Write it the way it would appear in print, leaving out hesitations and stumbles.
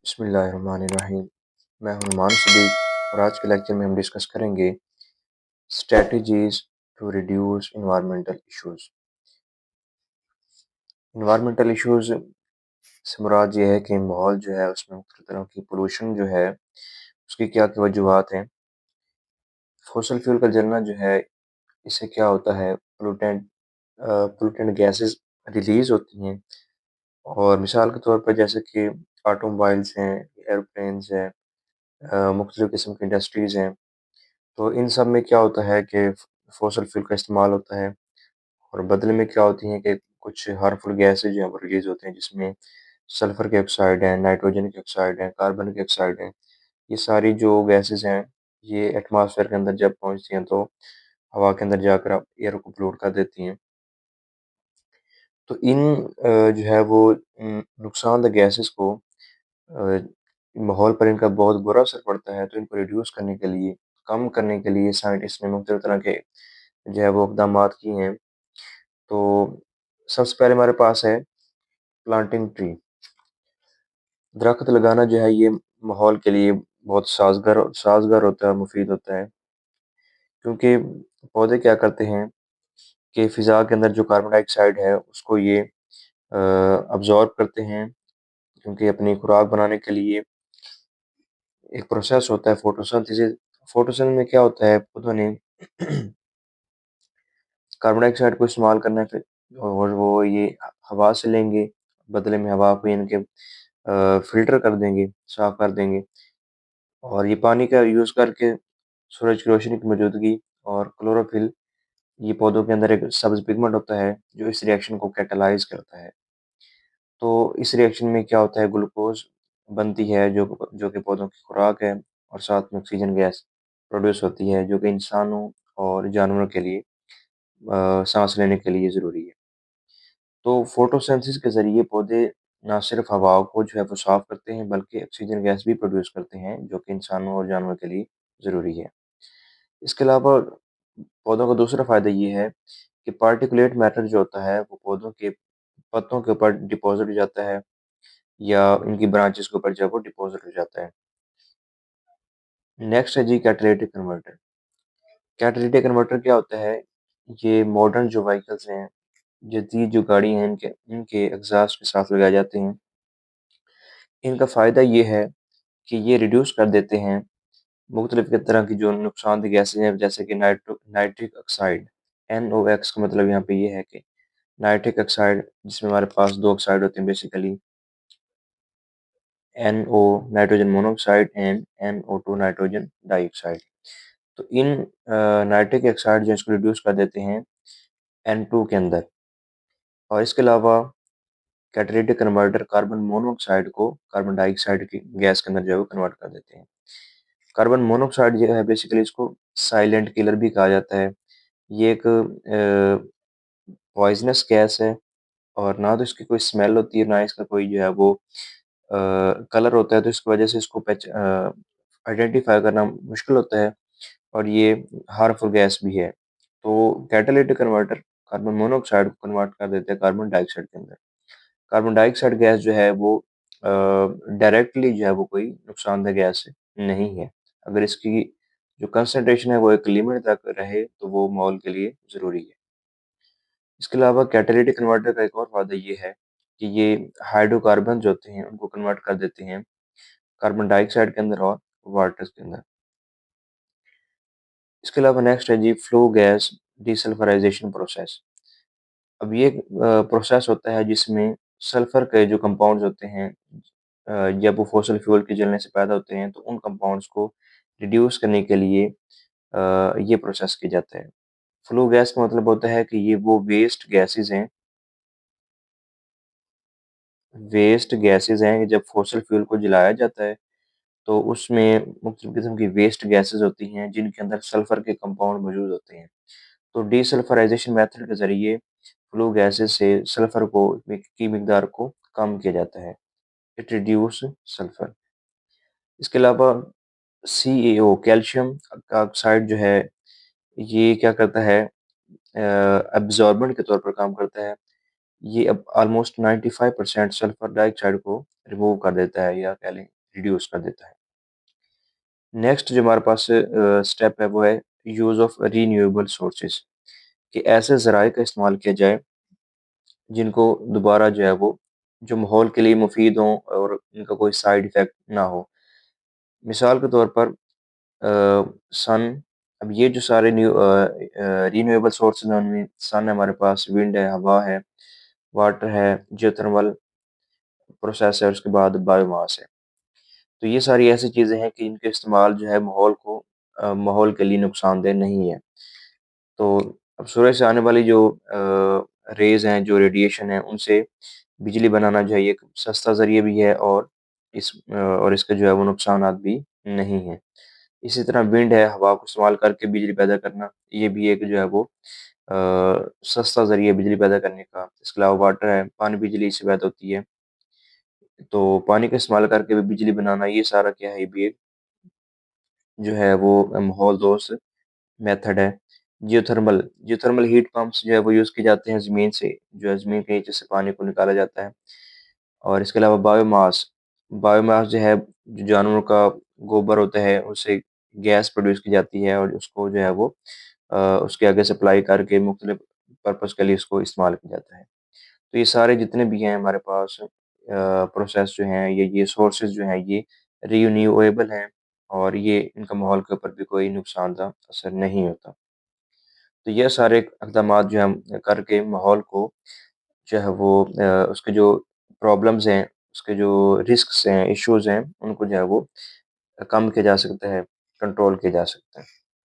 बिस्मिल्लाहिर्रहमानिर्रहीम। मैं हूं नुमान सिद्दीक और आज के लेक्चर में हम डिस्कस करेंगे strategies to reduce environmental issues. Environmental issues से मुराद ये है कि माहौल जो है उसमें मुख्तलिफ तरह की पोल्यूशन जो है उसकी क्या क्या वजूहात हैं। फॉसिल फ्यूल का जलना जो है इससे क्या होता है, पोल्यूटेंट गैसेस रिलीज होती हैं। और मिसाल के तौर पर जैसे कि ऑटोमोबाइल्स हैं, एयरप्लेन्स हैं, मुख्तलिफ किस्म की इंडस्ट्रीज़ हैं। तो इन सब में क्या होता है कि फॉसल फ्यूल का इस्तेमाल होता है और बदले में क्या होती हैं कि कुछ हार्मफुल गैसेज जो हैं वो रिलीज़ होते हैं, जिसमें सल्फ़र के ऑक्साइड हैं, नाइट्रोजन के ऑक्साइड हैं, कार्बन के ऑक्साइड हैं। ये सारी जो गैसेज हैं, ये एटमॉस्फेयर के अंदर जब पहुँचती हैं तो हवा के अंदर जाकर एयर को पोल्यूट कर देती हैं। तो इन जो है वो नुकसानदेह गैसेस को माहौल पर इनका बहुत बुरा असर पड़ता है। तो इनको रिड्यूस करने के लिए, कम करने के लिए साइंटिस्ट ने मुख्तलिफ तरह के जो है वो इक़दामात किए हैं। तो सबसे पहले हमारे पास है प्लांटिंग ट्री। दरख्त लगाना जो है ये माहौल के लिए बहुत साज़गार होता है और मुफ़ीद होता है, क्योंकि पौधे क्या करते हैं कि फ़िज़ा के अंदर जो कार्बन डाइऑक्साइड है उसको ये अब्ज़ॉर्ब करते हैं, क्योंकि अपनी खुराक बनाने के लिए एक प्रोसेस होता है फोटोसिंथेसिस। फोटोसिंथेसिस में क्या होता है, पौधों ने कार्बन डाइऑक्साइड को इस्तेमाल करना है, फिर और वो ये हवा से लेंगे, बदले में हवा को इनके फ़िल्टर कर देंगे, साफ़ कर देंगे और ये पानी का यूज़ करके सूरज की रोशनी की मौजूदगी और क्लोरोफिल, ये पौधों के अंदर एक सब्ज़ पिगमेंट होता है जो इस रिएक्शन को कैटालाइज़ करता है। तो इस रिएक्शन में क्या होता है, ग्लूकोज़ बनती है जो कि पौधों की खुराक है और साथ में ऑक्सीजन गैस प्रोड्यूस होती है जो कि इंसानों और जानवरों के लिए साँस लेने के लिए ज़रूरी है। तो फोटोसिंथेसिस के ज़रिए पौधे ना सिर्फ हवा को जो है वो साफ़ करते हैं, बल्कि ऑक्सीजन गैस भी प्रोड्यूस करते हैं जो कि इंसानों और जानवरों के लिए ज़रूरी है। इसके अलावा पौधों का दूसरा फ़ायदा ये है कि पार्टिकुलेट मैटर जो होता है वो पौधों के पत्तों के ऊपर डिपॉज़िट हो जाता है या इनकी ब्रांचेज़ के ऊपर जो है वो डिपॉज़िट हो जाता है। नेक्स्ट है जी कैटालिटिक कन्वर्टर। कैटालिटिक कन्वर्टर क्या होता है? ये मॉडर्न जो व्हीकल्स हैं, जदीद जो गाड़ी हैं, इनके एग्ज़ॉस्ट के साथ लगाए जाते हैं। इनका फ़ायदा ये है कि ये रिड्यूस कर देते हैं मुख्तलिफ़ के तरह की जो नुकसानदेह गैसें हैं, जैसे कि नाइट्रिक ऑक्साइड। NOx का मतलब यहाँ पे ये है कि नाइट्रिक ऑक्साइड, जिसमें हमारे पास 2 ऑक्साइड होते हैं basically, NO nitrogen monoxide and NO2 nitrogen dioxide. तो इन नाइट्रिक ऑक्साइड जो है इसको रिड्यूस कर देते हैं N2 के अंदर। और इसके अलावा कैटालिटिक कन्वर्टर कार्बन मोनोऑक्साइड को कार्बन डाइऑक्साइड की गैस के अंदर जो है वो कन्वर्ट कर देते हैं। कार्बन मोनोऑक्साइड जो है बेसिकली इसको साइलेंट किलर भी कहा जाता है। ये एक पॉइज़नस गैस है और ना तो इसकी कोई स्मेल होती है, ना इसका कोई जो है वो कलर होता है, तो इसकी वजह से इसको आइडेंटिफ़ाई करना मुश्किल होता है और ये हार्मफुल गैस भी है। तो कैटालिटिक कन्वर्टर कार्बन मोनोऑक्साइड को कन्वर्ट कर देते हैं कार्बन डाइऑक्साइड के अंदर। कार्बन डाइऑक्साइड गैस जो है वो डायरेक्टली जो है वो कोई नुकसानदेह गैस नहीं है। अगर इसकी जो कंसंट्रेशन है वो एक लिमिट तक रहे तो वो माहौल के लिए ज़रूरी है। इसके अलावा कैटालिटिक कन्वर्टर का एक और फ़ायदा ये है कि ये हाइड्रोकार्बन जो होते हैं उनको कन्वर्ट कर देते हैं कार्बन डाइऑक्साइड के अंदर और वाटर के अंदर। इसके अलावा नेक्स्ट है जी फ्लो गैस डीसल्फ्राइज़ेशन प्रोसेस। अब ये प्रोसेस होता है जिसमें सल्फर के जो कंपाउंड्स होते हैं, जब वो फॉसिल फ्यूल के जलने से पैदा होते हैं तो उन कंपाउंड्स को रिड्यूस करने के लिए ये प्रोसेस किया जाता है। फ्लो गैस का मतलब होता है कि ये वो वेस्ट गैसेज़ हैं कि जब फॉसिल फ्यूल को जलाया जाता है तो उसमें मुख्तलिफ़ किस्म की वेस्ट गैसेज़ होती हैं जिनके अंदर सल्फर के कंपाउंड मौजूद होते हैं। तो डीसल्फराइज़ेशन मेथड के ज़रिए फ्लो गैसेज़ से सल्फर की मिकदार को कम किया जाता है। It reduce sulphur. इसके अलावा CaO कैल्शियम का ऑक्साइड जो है ये क्या करता है, एब्ज़ॉर्बेंट के तौर पर काम करता है। ये अब ऑलमोस्ट 95% सल्फर डाइऑक्साइड को रिमूव कर देता है, या कह लें रिड्यूस कर देता है। नेक्स्ट जो हमारे पास स्टेप है वो है यूज़ ऑफ रीन्यूएबल सोर्सेज़, कि ऐसे ज़राए का इस्तेमाल किया जाए जिनको दोबारा जो है वो जो माहौल के लिए मुफ़ीद हों और इनका कोई साइड इफ़ेक्ट ना हो। मिसाल के तौर पर सन, अब ये जो सारे रीन्यूएबल सोर्सेज़ हैं उनमें सन है हमारे पास, विंड है, हवा है, वाटर है, जियोथर्मल प्रोसेस है और उसके बाद बायोमास है। तो ये सारी ऐसी चीज़ें हैं कि इनके इस्तेमाल जो है माहौल के लिए नुकसानदेह नहीं है। तो अब सूरज से आने वाली जो रेज़ हैं, जो रेडिएशन है, उनसे बिजली बनाना जो है ये एक सस्ता ज़रिया भी है और और इसके जो है वो नुकसानात भी नहीं हैं। इसी तरह विंड है, हवा को इस्तेमाल करके बिजली पैदा करना, ये भी एक जो है वो सस्ता ज़रिया है बिजली पैदा करने का। इसके अलावा वाटर है, पानी बिजली इससे पैदा होती है। तो पानी का इस्तेमाल करके भी बिजली बनाना, ये सारा क्या है, ये भी एक जो है वो माहौल दोस्त मेथड है। जियोथर्मल हीट पंप्स जो है वो यूज़ किए जाते हैं ज़मीन से, जो है ज़मीन के नीचे से पानी को निकाला जाता है। और इसके अलावा बायोमास जो है, जो जानवरों का गोबर होता है, उससे गैस प्रोड्यूस की जाती है और उसको जो है वो उसके आगे सप्लाई करके मुख्तलिफ पर्पज़ के लिए इसको इस्तेमाल किया जाता है। तो ये सारे जितने भी हैं हमारे पास प्रोसेस जो हैं, ये सोर्सेज़ जो हैं, ये रिन्यूएबल हैं और ये इनका माहौल के ऊपर भी कोई नुकसानदेह असर नहीं होता। तो ये सारे इक़दामात जो हम करके माहौल को जो है वो उसके जो प्रॉब्लम्स हैं, उसके जो रिस्क्स हैं, इश्यूज़ हैं, उनको जो है वो कम किया जा सकता है, कंट्रोल किया जा सकता है।